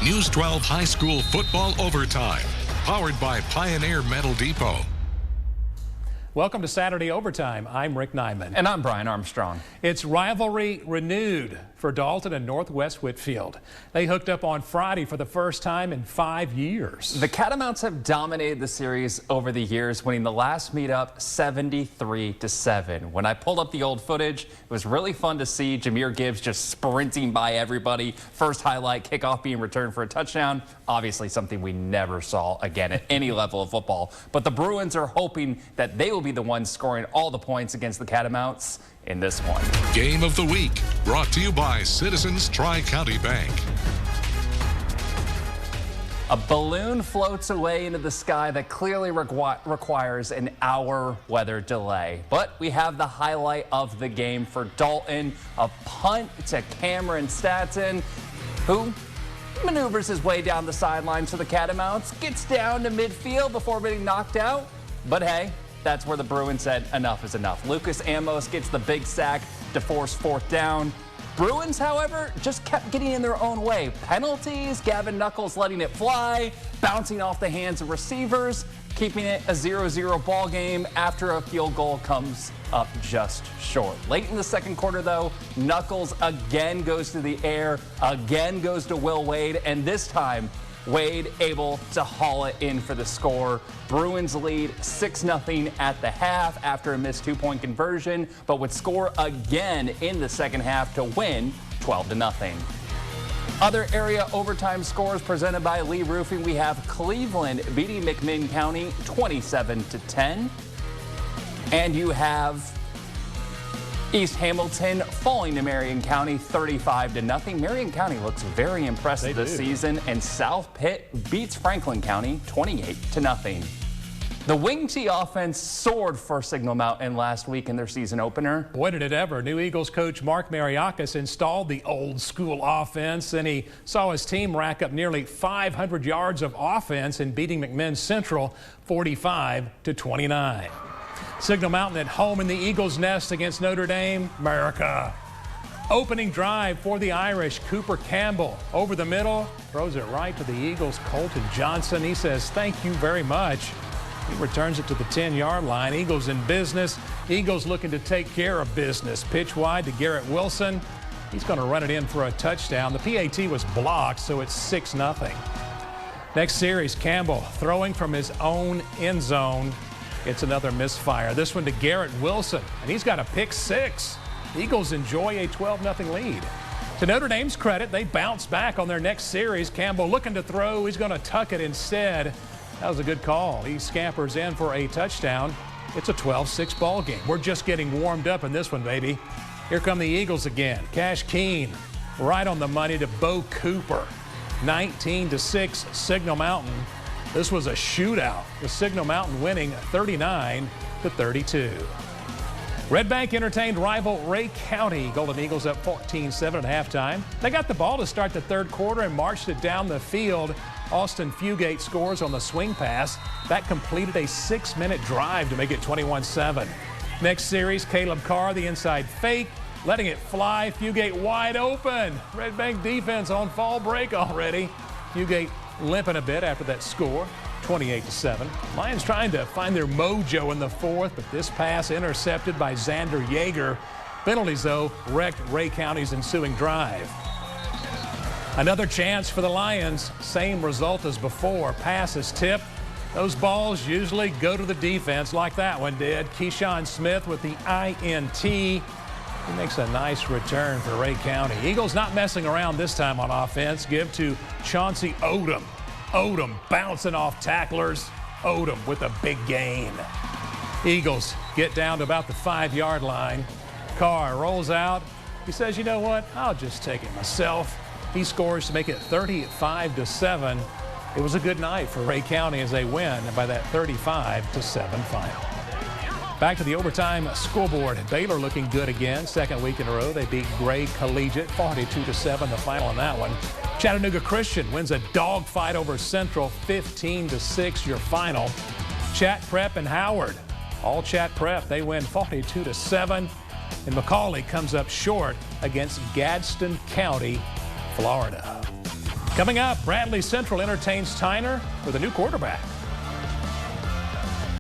News 12 High School Football Overtime, powered by Pioneer Metal Depot. Welcome to Saturday Overtime. I'm Rick Nyman. And I'm Brian Armstrong. It's rivalry renewed for Dalton and Northwest Whitfield. They hooked up on Friday for the first time in 5 years. The Catamounts have dominated the series over the years, winning the last meetup 73-7. When I pulled up the old footage, it was really fun to see Jameer Gibbs just sprinting by everybody. First highlight, kickoff being returned for a touchdown. Obviously something we never saw again at any level of football. But the Bruins are hoping that they will be the ones scoring all the points against the Catamounts in this one. Game of the Week, brought to you by Citizens Tri-County Bank. A balloon floats away into the sky that clearly requires an hour weather delay. But we have the highlight of the game for Dalton, a punt to Cameron Statton, who maneuvers his way down the sideline to the Catamounts, gets down to midfield before being knocked out. But hey, that's where the Bruins said enough is enough. Lucas Amos gets the big sack to force fourth down. Bruins, however, just kept getting in their own way. Penalties, Gavin Knuckles letting it fly, bouncing off the hands of receivers, keeping it a 0-0 ball game after a field goal comes up just short. Late in the second quarter, though, Knuckles again goes to the air, again goes to Will Wade, and this time Wade able to haul it in for the score. Bruins lead 6-0 at the half after a missed two-point conversion, but would score again in the second half to win 12-0. Other area overtime scores presented by Lee Roofing. We have Cleveland beating McMinn County 27-10. And you have East Hamilton falling to Marion County 35-0. Marion County looks very impressive this season, and South Pitt beats Franklin County 28-0. The Wing T offense soared for Signal Mountain last week in their season opener. Boy, did it ever. New Eagles coach Mark Mariakis installed the old school offense, and he saw his team rack up nearly 500 yards of offense in beating McMinn Central 45-29. Signal Mountain at home in the Eagles' nest against Notre Dame. America. Opening drive for the Irish. Cooper Campbell over the middle. Throws it right to the Eagles' Colton Johnson. He says, thank you very much. He returns it to the 10-yard line. Eagles in business. Eagles looking to take care of business. Pitch wide to Garrett Wilson. He's going to run it in for a touchdown. The PAT was blocked, so it's 6-0. Next series, Campbell throwing from his own end zone. It's another misfire. This one to Garrett Wilson, and he's got a pick six. Eagles enjoy a 12-0 lead. To Notre Dame's credit, they bounce back on their next series. Campbell looking to throw. He's going to tuck it instead. That was a good call. He scampers in for a touchdown. It's a 12-6 ball game. We're just getting warmed up in this one, baby. Here come the Eagles again. Cash Keen right on the money to Bo Cooper. 19-6 Signal Mountain. This was a shootout, with Signal Mountain winning 39-32. Red Bank entertained rival Ray County. Golden Eagles up 14-7 at halftime. They got the ball to start the third quarter and marched it down the field. Austin Fugate scores on the swing pass. That completed a 6-minute drive to make it 21-7. Next series, Caleb Carr, the inside fake, letting it fly. Fugate wide open. Red Bank defense on fall break already. Fugate limping a bit after that score, 28-7. Lions trying to find their mojo in the fourth, but this pass intercepted by Xander Yeager. Penalties, though, wrecked Ray County's ensuing drive. Another chance for the Lions. Same result as before. Pass is tipped. Those balls usually go to the defense like that one did. Keyshawn Smith with the INT. He makes a nice return for Ray County. Eagles not messing around this time on offense. Give to Chauncey Odom. Odom bouncing off tacklers. Odom with a big gain. Eagles get down to about the 5-yard line. Carr rolls out. He says, you know what? I'll just take it myself. He scores to make it 35-7. It was a good night for Ray County as they win by that 35-7 final. Back to the overtime scoreboard. Baylor looking good again. Second week in a row. They beat Gray Collegiate 42-7, the final on that one. Chattanooga Christian wins a dogfight over Central 15-6, your final. Chat Prep and Howard. All Chat Prep. They win 42-7. And McCauley comes up short against Gadsden County, Florida. Coming up, Bradley Central entertains Tyner with a new quarterback.